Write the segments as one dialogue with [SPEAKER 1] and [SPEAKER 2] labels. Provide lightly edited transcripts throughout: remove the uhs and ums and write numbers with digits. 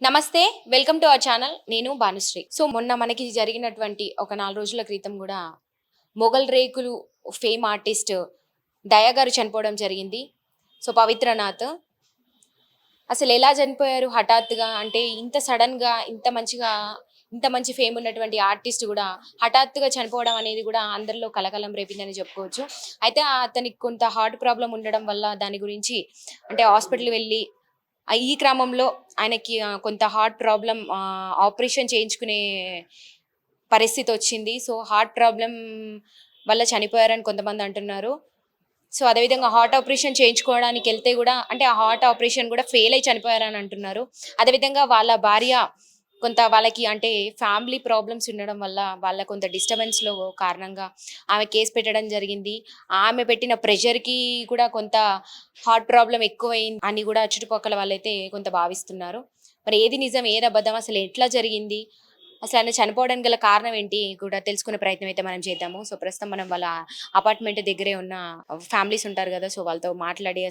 [SPEAKER 1] నమస్తే. Welcome to our channel. నేను Bhanusri. So, మొన్న మనకి జరిగినటువంటి ఒక 4 రోజుల క్రితం గూడా 'మొగల్ రేకులు' ఫేమ్ ఆర్టిస్ట్ దయా గారు చనిపోవడం జరిగింది. సో, పవిత్రనాథ్. అసలెలా చనిపోయారు హఠాత్తుగా? అంటే ఇంత సడెన్‌గా ఇంత మంచి ఫేమ్ ఉన్నటువంటి ఆర్టిస్ట్ గూడా హఠాత్తుగా చనిపోవడం అనేది గూడా అందరిలో కలకలం రేపిందని చెప్పుకోవచ్చు. అయితే అతనికి కొంత హార్ట్ ప్రాబ్లమ్ ఉండడం వల్ల దాని గురించి అంటే హాస్పిటల్ వెళ్ళి ఈ క్రమంలో ఆయనకి కొంత హార్ట్ ప్రాబ్లమ్ ఆపరేషన్ చేయించుకునే పరిస్థితొచ్చింది. సో, హార్ట్ ప్రాబ్లమ్ వల్ల చనిపోయారని కొంతమంది అంటున్నారు. సో, అదేవిధంగా హార్ట్ ఆపరేషన్ చేయించుకోవడానికెళ్తే గూడా అంటే ఆ హార్ట్ ఆపరేషన్ గూడా ఫెయిల్ అయ్యి చనిపోయారని అంటున్నారు. అదేవిధంగా వాళ్ళ భార్య కొంత వాళ్ళకి అంటే ఫ్యామిలీ ప్రాబ్లమ్స్ ఉండడం వల్ల వాళ్ళ కొంత డిస్టర్బెన్స్‌లో కారణంగా ఆమె కేస్ పెట్టడం జరిగింది. ఆమె పెట్టిన ప్రెషర్‌కి కూడా కొంత హార్ట్ ప్రాబ్లమ్ ఎక్కువయింది అని గూడా చుట్టుపక్కల వాళ్ళైతే కొంత భావిస్తున్నారు. మరి ఏది నిజం? ఏది అబద్ధం? అసలు ఎట్లా జరిగింది? అసలాయన చనిపోవడానికి గల కారణం ఏంటి కూడా తెలుసుకునే ప్రయత్నం అయితే మనం చేద్దాము. సో, ప్రస్తుతం మనం వాళ్ళ అపార్ట్‌మెంట్ దగ్గరే ఉన్న ఫ్యామిలీస్ ఉంటారు గదా! సో, వాళ్ళతో మాట్లాడి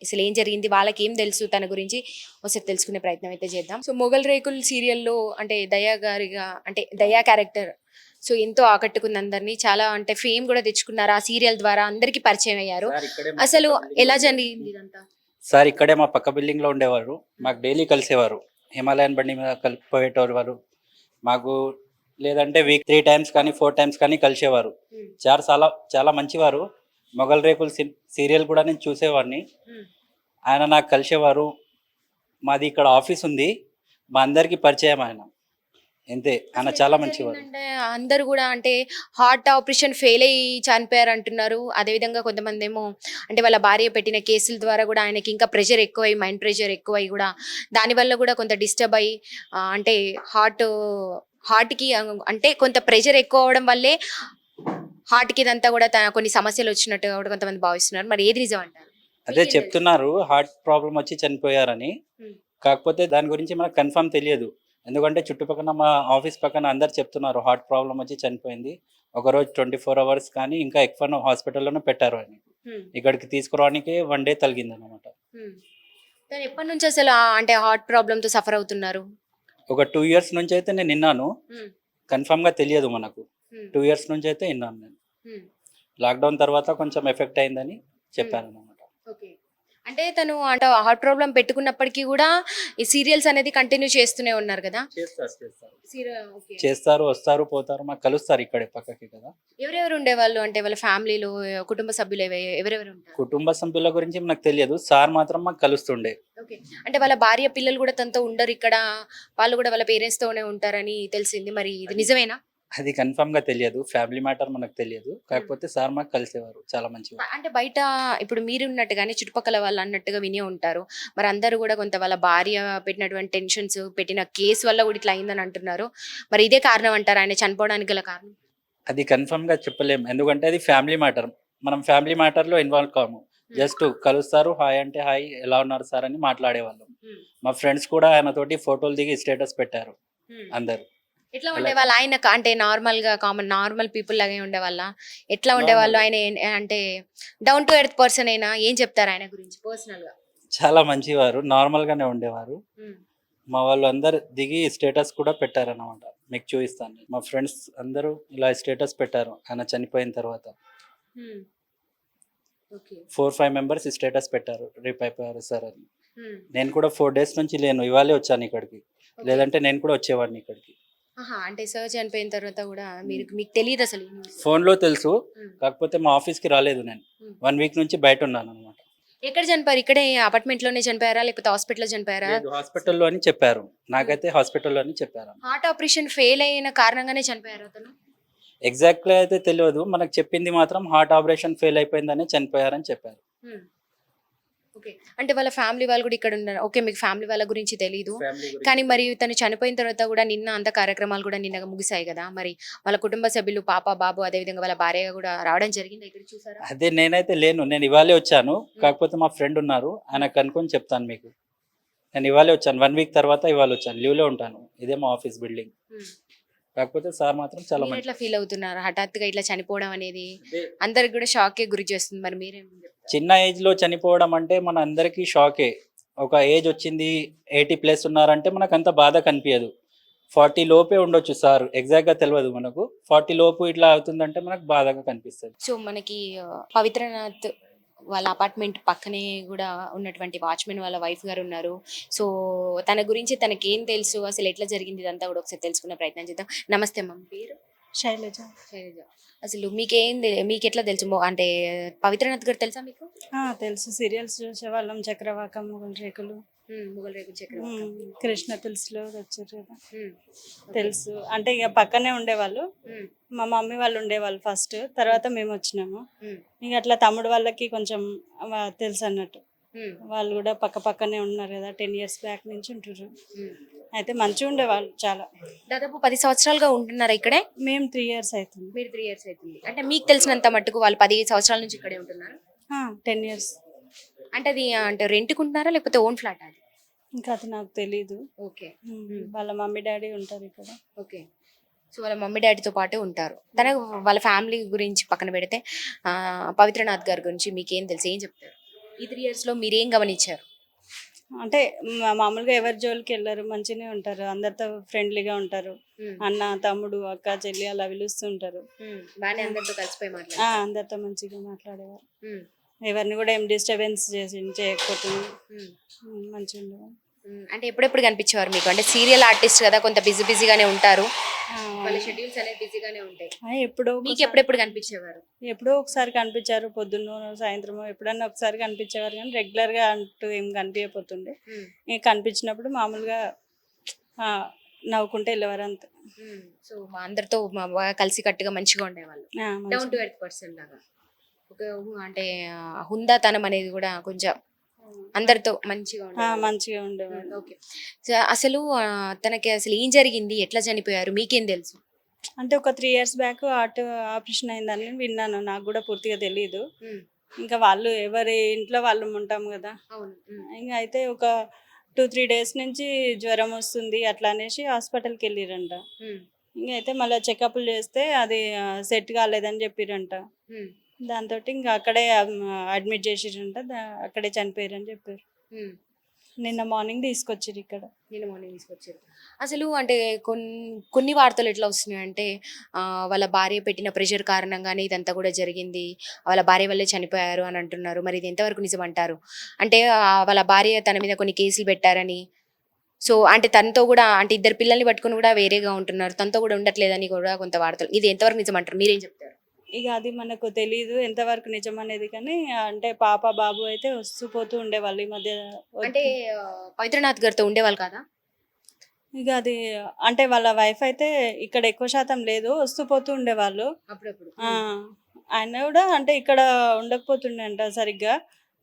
[SPEAKER 1] అసలేం జరిగింది? వాళ్ళకేం తెలుసు తన గురించి ఒకసారి తెలుసుకునే ప్రయత్నం అయితే చేద్దాం. సో, 'మొగల్ రేకుల్' సీరియల్‌లో అంటే దయా గారిగా అంటే దయా క్యారెక్టర్ సో, ఎంతో ఆకట్టుకుంది అందరిని. చాలా అంటే ఫేమ్ గూడా తెచ్చుకున్నారు. ఆ సీరియల్ ద్వారా అందరికి పరిచయం అయ్యారు. అసలు ఎలా జరిగింది ఇదంతా?
[SPEAKER 2] సార్ ఇక్కడే మా పక్క బిల్డింగ్‌లో ఉండేవారు. మాకు డైలీ కలిసేవారు. హిమాలయన్ బండి మీద పోయేటోరు. మాకు లేదంటే వీక్ 3 టైమ్స్ కానీ, 4 టైమ్స్ కానీ కలిసేవారు.
[SPEAKER 1] హ్మ్.
[SPEAKER 2] చాలా మంచివారు. 'మొగల్ రేకుల్' సీరియల్ కూడా నేను చూసేవాడిని.
[SPEAKER 1] హ్మ్.
[SPEAKER 2] ఆయన నాకు కలిసేవారు. మాది ఇక్కడ ఆఫీస్ ఉంది. మా అందరికీ పరిచయం ఆయన. అంతే. ఆయన చాలా
[SPEAKER 1] అసలెట్లా
[SPEAKER 2] మంచివారు.
[SPEAKER 1] జరిగిందంటే అందరూ గూడా అంటే హార్ట్ ఆపరేషన్ ఫెయిల్ అయ్యి చనిపోయారంటున్నారు. అదేవిధంగా కొంతమందేమో అంటే వాళ్ళ భార్య పెట్టిన కేసుల ద్వారా గూడా ఆయనకి ఇంకా ప్రెషర్ ఎక్కువై మైండ్ ప్రెషర్ ఎక్కువై గూడా దానివల్ల గూడా కొంత డిస్టర్బ్ అయ్యి అంటే హార్ట్‌కి అంటే కొంత ప్రెషర్ ఎక్కువ అవ్వడం వల్లే హార్ట్‌కి ఇదంతా గూడా కొన్ని సమస్యలొచ్చినట్టుగా గూడా కొంతమంది భావిస్తున్నారు. మరి ఏది నిజం అంటారు?
[SPEAKER 2] అదే
[SPEAKER 1] మీకేం తెలుసు?
[SPEAKER 2] చెప్తున్నారు హార్ట్ ప్రాబ్లమ్ వచ్చి చనిపోయారని.
[SPEAKER 1] హ్మ్.
[SPEAKER 2] కాకపోతే దాని గురించి మనకు కన్ఫర్మ్ తెలియదు. ఎందుకంటే చుట్టుపక్కన మా ఆఫీస్ పక్కన అందరూ చెప్తున్నారు హార్ట్ ప్రాబ్లమ్ వచ్చి చనిపోయింది. ఒకరోజు 24 అవర్స్ కానీ ఇంకా ఎక్కువనో హాస్పిటల్‌లోనే పెట్టారు ఆయన్ని.
[SPEAKER 1] హ్మ్.
[SPEAKER 2] ఇక్కడికి తీసుకురావడానికే 1 డే తలిగిందనమాట.
[SPEAKER 1] హ్మ్. తను ఎప్పటినుంచి అసలు అంటే హార్ట్ ప్రాబ్లమ్‌తో సఫర్ అవుతున్నారు?
[SPEAKER 2] ఒక 2 ఇయర్స్ నుంచయితే నేను ఇన్నాను.
[SPEAKER 1] హ్మ్.
[SPEAKER 2] కన్ఫర్మ్‌గా తెలియదు మనకు.
[SPEAKER 1] హ్మ్.
[SPEAKER 2] 2 ఇయర్స్ నుంచయితే ఇన్నాను నేను.
[SPEAKER 1] హ్మ్.
[SPEAKER 2] లాక్‌డౌన్ తర్వాత కొంచెం ఎఫెక్ట్ అయిందని
[SPEAKER 1] హ్మ్.
[SPEAKER 2] చెప్పారనమాట.
[SPEAKER 1] ఓకే. అంటే తను అంటే హార్ట్ ప్రాబ్లమ్ పెట్టుకున్నప్పటికి గూడా ఈ సీరియల్స్ అనేది కంటిన్యూ చేస్తూనే ఉన్నారు గదా!
[SPEAKER 2] చేస్తారు.
[SPEAKER 1] ఓకే.
[SPEAKER 2] చేస్తారు, వస్తారు, పోతారు. మాకు కలుస్తారు ఇక్కడే పక్కకే కదా!
[SPEAKER 1] ఎవరెవరు ఉండేవాళ్ళు? అంటే వాళ్ళ ఫ్యామిలీలో కుటుంబ సభ్యులు ఎవరెవరు ఉంటారు?
[SPEAKER 2] కుటుంబ సభ్యుల గురించి నాకు తెలియదు. సార్ మాత్రం మాకు కలుస్తుండే.
[SPEAKER 1] ఓకే. అంటే వాళ్ళ భార్య, పిల్లలు గూడా తనతో ఉండరిక్కడ. వాళ్ళు గూడా వాళ్ళ పేరెంట్స్‌తోనే ఉంటారని తెలిసింది. మరి ఇది
[SPEAKER 2] అది
[SPEAKER 1] నిజమేనా?
[SPEAKER 2] అది కన్ఫర్మ్‌గా తెలియదు. ఫ్యామిలీ మ్యాటర్ మనకు తెలియదు.
[SPEAKER 1] హ్మ్.
[SPEAKER 2] కాకపోతే సార్ మాకు కలిసేవారు. చాలా మంచివారు.
[SPEAKER 1] అంటే బయట ఇప్పుడు మీరున్నట్టుగానే చుట్టుపక్కల వాళ్ళు అన్నట్టుగా వినే ఉంటారు. మరి అందరూ గూడా కొంత వాళ్ళ భార్య పెట్టినటువంటి టెన్షన్స్, పెట్టిన కేస్ వల్ల గూడా ఇట్లా అయిందని అంటున్నారు. మరి ఇదే కారణం అంటారా ఆయన చనిపోవడానికి గల కారణం?
[SPEAKER 2] అది కన్ఫర్మ్‌గా చెప్పలేము. ఎందుకంటే అది ఫ్యామిలీ మ్యాటర్. మనం ఫ్యామిలీ మ్యాటర్‌లో ఇన్వాల్వ్ కాము.
[SPEAKER 1] హ్మ్.
[SPEAKER 2] జస్ట్ కలుస్తారు. హాయ్ అంటే హాయ్, ఎలా ఉన్నారు సార్ అని మాట్లాడేవాళ్ళం.
[SPEAKER 1] హ్మ్.
[SPEAKER 2] మా ఫ్రెండ్స్ కూడా ఆయనతోటి ఫోటోలు దిగి స్టేటస్ పెట్టారు
[SPEAKER 1] హ్మ్.
[SPEAKER 2] అందరూ.
[SPEAKER 1] ఎట్లా
[SPEAKER 2] ఎలా
[SPEAKER 1] ఉండేవాళ్ళు? ఆయన అంటే నార్మల్‌గా నార్మల్ పీపుల్ లాగే ఉండేవాళ్ళా? ఎట్లా ఉండేవాళ్ళు?
[SPEAKER 2] నార్మల్.
[SPEAKER 1] ఆయన అంటే డౌన్ టు ఎర్త్ పర్సనేనా? ఏం చెప్తారు ఆయన గురించి పర్సనల్‌గా?
[SPEAKER 2] చాలా మంచివారు. నార్మల్‌గానే ఉండేవారు.
[SPEAKER 1] హ్మ్.
[SPEAKER 2] మా వాళ్ళు అందరూ దిగి స్టేటస్ కూడా పెట్టారన్నమాట. మీకు చూపిస్తాను. మా ఫ్రెండ్స్ అందరూ ఇలా స్టేటస్ పెట్టారు ఆయన చనిపోయిన తర్వాత.
[SPEAKER 1] హ్మ్. ఓకే.
[SPEAKER 2] 4, 5 మెంబర్స్ స్టేటస్ పెట్టారు. రేపు అయిపోయారు సార్ అని.
[SPEAKER 1] హ్మ్.
[SPEAKER 2] నేను కూడా 4 డేస్ నుంచి లేను. ఇవాళే వచ్చాను ఇక్కడికి.
[SPEAKER 1] ఓకే.
[SPEAKER 2] లేదంటే నేను కూడా వచ్చేవాడిని ఇక్కడికి.
[SPEAKER 1] ఆహా! అంటే సార్ చనిపోయిన తర్వాత గూడా
[SPEAKER 2] హ్మ్.
[SPEAKER 1] మీకు తెలీదసలు ఈ న్యూస్.
[SPEAKER 2] ఫోన్‌లో తెలుసు.
[SPEAKER 1] హ్మ్.
[SPEAKER 2] కాకపోతే మా ఆఫీస్‌కి రాలేదు నేను.
[SPEAKER 1] హ్మ్.
[SPEAKER 2] 1 వీక్ నుంచి బయటున్నాననమాట.
[SPEAKER 1] ఎక్కడ చనిపోయారు? ఇక్కడే అపార్ట్‌మెంట్‌లోనే చనిపోయారా? లేకపోతే హాస్పిటల్‌లో చనిపోయారా?
[SPEAKER 2] లేదు, హాస్పిటల్‌లో అని చెప్పారు.
[SPEAKER 1] హ్మ్.
[SPEAKER 2] నాకైతే హాస్పిటల్‌లో అని చెప్పారు.
[SPEAKER 1] హార్ట్ ఆపరేషన్ ఫెయిల్ అయిన కారణంగానే చనిపోయారా అతను?
[SPEAKER 2] ఎగ్జాక్ట్‌గా అయితే తెలవదు. మనకు చెప్పింది మాత్రం హార్ట్ ఆపరేషన్ ఫెయిల్ అయిపోయిందనే చనిపోయారని చెప్పారు.
[SPEAKER 1] హ్మ్. ఓకే. అంటే వాళ్ళ ఫ్యామిలీ వాళ్ళు గూడా ఇక్కడున్నారు. ఓకే. మీకు ఫ్యామిలీ వాళ్ళ గురించి తెలీదు.
[SPEAKER 2] ఫ్యామిలీ గురించి
[SPEAKER 1] కానీ మరి
[SPEAKER 2] తెలీదు.
[SPEAKER 1] తను చనిపోయిన తర్వాత గూడా నిన్న అంత కార్యక్రమాలు గూడా నిన్న ముగిసాయి గదా! మరి వాళ్ళ కుటుంబ సభ్యులు పాప, బాబు అదేవిధంగా వాళ్ళ భార్య గూడా రావడం జరిగిందా ఇక్కడికి చూసారా?
[SPEAKER 2] అదే నేనైతే లేను. నేను ఇవాళే వచ్చాను.
[SPEAKER 1] హ్మ్.
[SPEAKER 2] కాకపోతే మా ఫ్రెండ్ ఉన్నారు.
[SPEAKER 1] హ్మ్.
[SPEAKER 2] ఆయనకి కనుక్కొని చెప్తాను మీకు. నేను ఇవాళే వచ్చాను. 1 వీక్ తర్వాత ఇవాళొచ్చాను. లీవ్‌లో ఉంటాను. ఇదే మా ఆఫీస్ బిల్డింగ్.
[SPEAKER 1] హ్మ్.
[SPEAKER 2] కాకపోతే సార్ మాత్రం చాలా
[SPEAKER 1] మీరెట్లా
[SPEAKER 2] మంచివారు.
[SPEAKER 1] ఫీల్ అవుతున్నారు? హఠాత్తుగా ఇట్లా చనిపోవడం అనేది
[SPEAKER 2] అదే
[SPEAKER 1] అందరికి గూడా షాక్‌కే గురి చేస్తుంది. మరి మీరేం చెప్తారు?
[SPEAKER 2] చిన్న ఏజ్‌లో చనిపోవడం అంటే మన అందరికీ షాకే. ఒక ఏజ్ వచ్చింది 80+ ఉన్నారంటే మనకు అంత బాధ కనిపించదు. 40 లోపే ఉండొచ్చు సార్, ఎగ్జాక్ట్‌గా తెలవదు మనకు. 40 లోపు ఇట్లా అవుతుందంటే మనకు బాధగా కనిపిస్తది.
[SPEAKER 1] సో మనకి పవిత్రనాథ్ వాళ్ళ అపార్ట్మెంట్ పక్కనే కూడా ఉన్నటువంటి వాచ్మెన్ వాళ్ళ వైఫ్ గారు ఉన్నారు. సో తన గురించి తనకేం తెలుసు, అసలు ఎట్లా జరిగింది ఇదంతా కూడా ఒకసారి తెలుసుకునే ప్రయత్నం చేద్దాం. నమస్తే అమ్మ, మీ పేరు?
[SPEAKER 3] శైలజ.
[SPEAKER 1] శైలజ. అసలు మీకు ఎట్లా తెలుసు? అంటే పవిత్రనాథ్ గారు తెలుసా మీకు?
[SPEAKER 3] తెలుసు, సీరియల్స్ చూసేవాళ్ళం. చక్రవాకం, మొగల్ రేకులు,
[SPEAKER 1] మొగల్ రేకుల చక్రవర్తి.
[SPEAKER 3] కృష్ణ తులసిలో వచ్చారు కదా,
[SPEAKER 1] ఉమ్,
[SPEAKER 3] తెలుసు. అంటే ఇక పక్కనే ఉండేవాళ్ళు.
[SPEAKER 1] ఉమ్,
[SPEAKER 3] మా మమ్మీ వాళ్ళు ఉండేవాళ్ళు ఫస్ట్, తర్వాత మేము వచ్చినాము.
[SPEAKER 1] ఉమ్,
[SPEAKER 3] ఇక అట్లా తమ్ముడు వాళ్ళకి కొంచెం తెలుసు అన్నట్టు.
[SPEAKER 1] ఉమ్,
[SPEAKER 3] వాళ్ళు కూడా పక్క పక్కనే ఉన్నారు కదా, 10 years బ్యాక్ నుంచి ఉంటున్నారు.
[SPEAKER 1] ఉమ్.
[SPEAKER 3] అయితే మంచిగా ఉండేవాళ్ళు చాలా.
[SPEAKER 1] దాదాపు 10 సంవత్సరాలుగా ఉంటున్నారా ఇక్కడే?
[SPEAKER 3] మేము 3 years అవుతుంది.
[SPEAKER 1] మీరు 3 years అవుతుంది. అంటే మీకు తెలిసినంత మట్టుకు వాళ్ళు 10 సంవత్సరాల నుంచి ఇక్కడే ఉంటున్నారు.
[SPEAKER 3] 10 years.
[SPEAKER 1] అంటే అది అంటే రెంట్కి ఉంటున్నారా లేకపోతే ఓన్ ఫ్లాట్ అది?
[SPEAKER 3] ఇంకా అది నాకు తెలీదు.
[SPEAKER 1] ఓకే.
[SPEAKER 3] వాళ్ళ మమ్మీ డాడీ ఉంటారు ఇక్కడ.
[SPEAKER 1] ఓకే. సో వాళ్ళ మమ్మీ డాడీతో పాటే ఉంటారు. తనకు వాళ్ళ ఫ్యామిలీ గురించి పక్కన పెడితే పవిత్రనాథ్ గారి గురించి మీకేం తెలుసు, ఏం చెప్తారు? ఈ 3 years లో మీరేం గమనించారు?
[SPEAKER 3] అంటే మామూలుగా ఎవరి జోలికి వెళ్ళరు, మంచిగానే ఉంటారు, అందరితో ఫ్రెండ్లీగా ఉంటారు. అన్న, తమ్ముడు, అక్క, చెల్లి అలా పిలుస్తూ ఉంటారు.
[SPEAKER 1] బాగానే అందరితో కలిసిపోయి
[SPEAKER 3] అందరితో మంచిగా మాట్లాడేవారు.
[SPEAKER 1] మాట్లాడారు.
[SPEAKER 3] ఎవరిని కూడా ఏం డిస్టర్బెన్స్ చేయకపోతుంది, మంచిగా ఉండేవారు.
[SPEAKER 1] అంటే ఎప్పుడెప్పుడు కనిపించేవారు మీకు? అంటే సీరియల్ ఆర్టిస్ట్ కదా, కొంత బిజీగానే ఉంటారు, వాళ్ళ షెడ్యూల్స్ అనేది బిజీగానే ఉంటాయి. మీకు ఎప్పుడెప్పుడు కనిపించేవారు?
[SPEAKER 3] ఎప్పుడో ఒకసారి కనిపించారు, పొద్దున్న సాయంత్రం ఎప్పుడన్నా ఒకసారి కనిపించేవారు, కానీ రెగ్యులర్ గా అంటూ ఏం కనిపించకపోతుండే. ఇంకా కనిపించినప్పుడు మామూలుగా నవ్వుకుంటే వెళ్ళేవారు అంతే.
[SPEAKER 1] సో అందరితో బాగా కలిసి కట్టుగా మంచిగా ఉండేవాళ్ళు, డౌన్ టు ఎర్త్ పర్సన్ లాగా. ఒక అంటే హుందాతనం అనేది కూడా కొంచెం అందరితో
[SPEAKER 3] మంచిగా ఉండేవారు.
[SPEAKER 1] ఓకే. సో అసలు తనకి అసలు ఏం జరిగింది, ఎట్లా చనిపోయారు, మీకేం తెలుసు?
[SPEAKER 3] అంటే ఒక 3 years బ్యాక్ ఆపరేషన్ అయిందని విన్నాను, నాకు కూడా పూర్తిగా తెలియదు. ఇంకా వాళ్ళు ఎవరి ఇంట్లో వాళ్ళు ఉంటాం కదా, ఇంకా అయితే ఒక 2-3 days నుంచి జ్వరం వస్తుంది అట్లా అనేసి హాస్పిటల్కి వెళ్ళిరంట. ఇంకా అయితే మళ్ళీ చెకప్లు చేస్తే అది సెట్ కాలేదని చెప్పిరంట. దాంతో ఇంకా అక్కడే అడ్మిట్ చేసిరంట, అక్కడే చనిపోయారని చెప్పారు. నిన్న మార్నింగ్ తీసుకొచ్చారు ఇక్కడ.
[SPEAKER 1] అసలు అంటే కొన్ని వార్తలు ఎట్లా వస్తున్నాయి అంటే వాళ్ళ భార్య పెట్టిన ప్రెషర్ కారణంగానే ఇదంతా కూడా జరిగింది, వాళ్ళ భార్య వల్లే చనిపోయారు అని అంటున్నారు. మరి ఇది ఎంతవరకు నిజం అంటారు? అంటే వాళ్ళ భార్య తన మీద కొన్ని కేసులు పెట్టారని, సో అంటే తనతో కూడా అంటే 2 పిల్లల్ని పట్టుకుని కూడా వేరేగా ఉంటున్నారు, తనతో కూడా ఉండట్లేదని కూడా కొంత వార్తలు. ఇది ఎంతవరకు నిజం అంటారు, మీరేం చెప్తారు?
[SPEAKER 3] ఇక అది మనకు తెలీదు ఎంతవరకు నిజం అనేది, కానీ అంటే పాప బాబు అయితే వస్తూ పోతూ ఉండేవాళ్ళు ఈ మధ్య.
[SPEAKER 1] అంటే పవిత్రనాథ్ గారితో ఉండేవాళ్ళు కదా?
[SPEAKER 3] ఇక అది అంటే వాళ్ళ వైఫ్ అయితే ఇక్కడ ఎక్కువ శాతం లేదు, వస్తూ పోతూ ఉండేవాళ్ళు
[SPEAKER 1] అప్పుడప్పుడు.
[SPEAKER 3] ఆయన కూడా అంటే ఇక్కడ ఉండకపోతుండే అంట సరిగ్గా,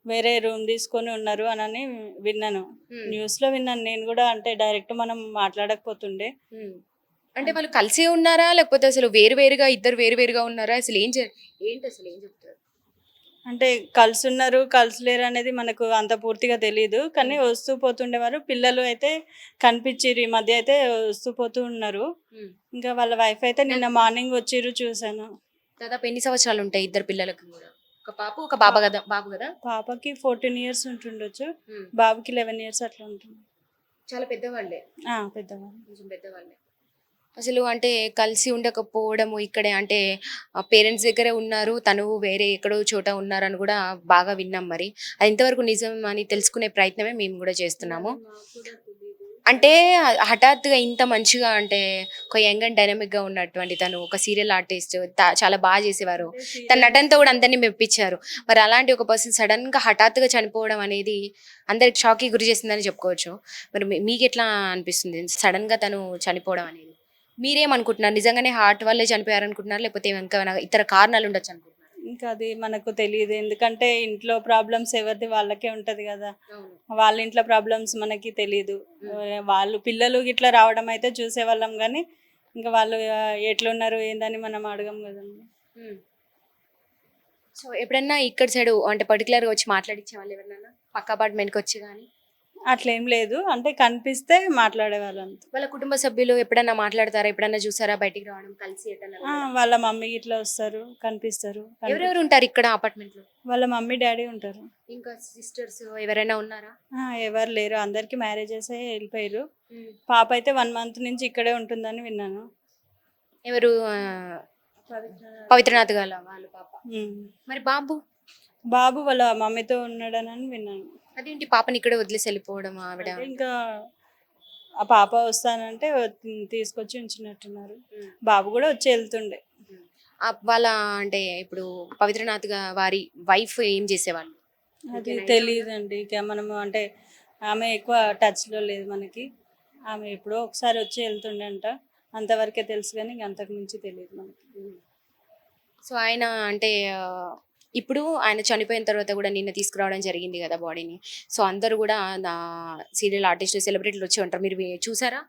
[SPEAKER 3] వేరే రూమ్ తీసుకొని ఉన్నారు అని విన్నాను, న్యూస్ లో విన్నాను నేను కూడా. అంటే డైరెక్ట్ మనం మాట్లాడకపోతుండే.
[SPEAKER 1] అంటే వాళ్ళు కలిసి ఉన్నారా లేకపోతే అసలు వేరువేరుగా, ఇద్దరు వేరువేరుగా ఉన్నారా? అసలు ఏంటి అసలు ఏం చెప్తారు?
[SPEAKER 3] అంటే కలిసి ఉన్నారు, కలిసి లేరు అనేది మనకు అంత పూర్తిగా తెలియదు, కానీ వస్తూ పోతుండేవారు. పిల్లలు అయితే కనిపించిరు ఈ మధ్య, అయితే వస్తూ పోతూ ఉన్నారు. ఇంకా వాళ్ళ వైఫ్ అయితే నిన్న మార్నింగ్ వచ్చిర్రు, చూసాను.
[SPEAKER 1] దాదాపు ఎన్ని సంవత్సరాలు ఉంటాయి 2 పిల్లలకు కూడా? ఒక పాప ఒక బాబు కదా?
[SPEAKER 3] పాపకి 14 years ఉంటుండొచ్చు, బాబుకి 11 years అట్లా ఉంటుంది.
[SPEAKER 1] చాలా పెద్దవాళ్ళే.
[SPEAKER 3] పెద్దవాళ్ళు,
[SPEAKER 1] కొంచెం పెద్దవాళ్ళే. అసలు అంటే కలిసి ఉండకపోవడము ఇక్కడే, అంటే పేరెంట్స్ దగ్గరే ఉన్నారు, తను వేరే ఎక్కడో చోట ఉన్నారని కూడా బాగా విన్నాం. మరి అది ఎంతవరకు నిజం అని తెలుసుకునే ప్రయత్నమే మేము కూడా చేస్తున్నాము. అంటే హఠాత్తుగా ఇంత మంచిగా, అంటే ఒక యంగ్ అండ్ డైనమిక్ గా ఉన్నటువంటి తను ఒక సీరియల్ ఆర్టిస్ట్, చాలా బాగా చేసేవారు, తన నటనతో కూడా అందరినీ మెప్పించారు. మరి అలాంటి ఒక పర్సన్ సడన్ గా హఠాత్తుగా చనిపోవడం అనేది అందరికి షాక్ కి గురి చేసిందని చెప్పుకోవచ్చు. మరి మీకు ఎట్లా అనిపిస్తుంది సడన్ గా తను చనిపోవడం అనేది? మీరేమనుకుంటున్నారు? నిజంగానే హార్ట్ వల్లే చనిపోయారు అనుకుంటున్నారు లేకపోతే ఇంకా ఇతర కారణాలు ఉండొచ్చు అనుకుంటున్నారు?
[SPEAKER 3] ఇంకా అది మనకు తెలియదు, ఎందుకంటే ఇంట్లో ప్రాబ్లమ్స్ ఎవరిది వాళ్ళకే ఉంటది కదా, వాళ్ళ ఇంట్లో ప్రాబ్లమ్స్ మనకి తెలీదు. వాళ్ళు పిల్లలు ఇట్లా రావడం అయితే చూసేవాళ్ళం, కానీ ఇంకా వాళ్ళు ఎట్లున్నారు ఏందని మనం అడగం కదండి. సో
[SPEAKER 1] ఎప్పుడన్నా ఇక్కడ సైడ్ అంటే పర్టికులర్గా వచ్చి మాట్లాడించే వాళ్ళు ఎవరన్నా పక్క అపార్ట్మెంట్కి వచ్చి? కానీ
[SPEAKER 3] అట్లేం లేదు, అంటే కనిపిస్తే మాట్లాడేవాళ్ళు అంతే.
[SPEAKER 1] వాళ్ళ కుటుంబ సభ్యులు ఎప్పుడన్నా మాట్లాడతారా? ఎప్పుడన్నా చూసారా బయటికి రావడం, కలిసి ఎటన్నా వెళ్ళడం?
[SPEAKER 3] వాళ్ళ మమ్మీ ఇట్లా వస్తారు, కనిపిస్తారు.
[SPEAKER 1] ఎవరెవరు ఉంటారు ఇక్కడ అపార్ట్మెంట్ లో?
[SPEAKER 3] వాళ్ళ మమ్మీ డాడీ ఉంటారు.
[SPEAKER 1] ఇంకా సిస్టర్స్ ఎవరైనా ఉన్నారా?
[SPEAKER 3] ఎవరు లేరు, అందరికి మ్యారేజెస్ వెళ్ళిపోయారు. పాప అయితే 1 month నుంచి ఇక్కడే ఉంటుందని విన్నాను.
[SPEAKER 1] ఎవరు పవిత్రనాథ్ గాల వాళ్ళ పాప.
[SPEAKER 3] ఉమ్.
[SPEAKER 1] మరి బాబు?
[SPEAKER 3] బాబు వాళ్ళ మమ్మీతో ఉన్నాడనని విన్నాను.
[SPEAKER 1] అదేంటి పాపని ఇక్కడే వదిలేసి వెళ్ళిపోవడం ఆవిడ?
[SPEAKER 3] అంటే ఇంకా ఆ పాప వస్తానంటే తీసుకొచ్చి ఉంచినట్టున్నారు. బాబు కూడా వచ్చి వెళ్తుండే.
[SPEAKER 1] వాళ్ళ అంటే ఇప్పుడు పవిత్రనాథ్ వారి వైఫ్ ఏం చేసేవాళ్ళు?
[SPEAKER 3] అది తెలియదండి. ఇక మనము అంటే ఆమె ఎక్కువ టచ్లో లేదు మనకి. ఆమె ఎప్పుడో ఒకసారి వచ్చి వెళ్తుండే అంట, అంతవరకే తెలుసు కానీ ఇంక అంతకు మించి తెలియదు మనకి.
[SPEAKER 1] సో ఆయన అంటే ఇప్పుడు ఆయన చనిపోయిన తర్వాత కూడా నిన్న తీసుకురావడం జరిగింది కదా బాడీని. సో అందరూ కూడా నా సీరియల్ ఆర్టిస్ట్ సెలబ్రిటీలు వచ్చి ఉంటారు, మీరు చూసారా?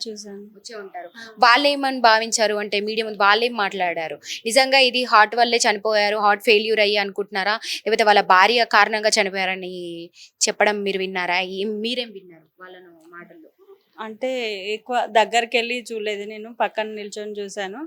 [SPEAKER 3] చూసాను.
[SPEAKER 1] వచ్చే ఉంటారు. వాళ్ళేమని భావించారు అంటే మీడియా ముందు వాళ్ళేం మాట్లాడారు? నిజంగా ఇది హార్ట్ వల్లే చనిపోయారు, హార్ట్ ఫెయిల్యూర్ అయ్యి అనుకుంటున్నారా, లేకపోతే వాళ్ళ భార్య కారణంగా చనిపోయారని చెప్పడం మీరు విన్నారా? మీరేం విన్నారు వాళ్ళను మాటల్లో?
[SPEAKER 3] అంటే ఎక్కువ దగ్గరికి వెళ్ళి చూడలేదు, నేను పక్కన నిల్చొని చూశాను.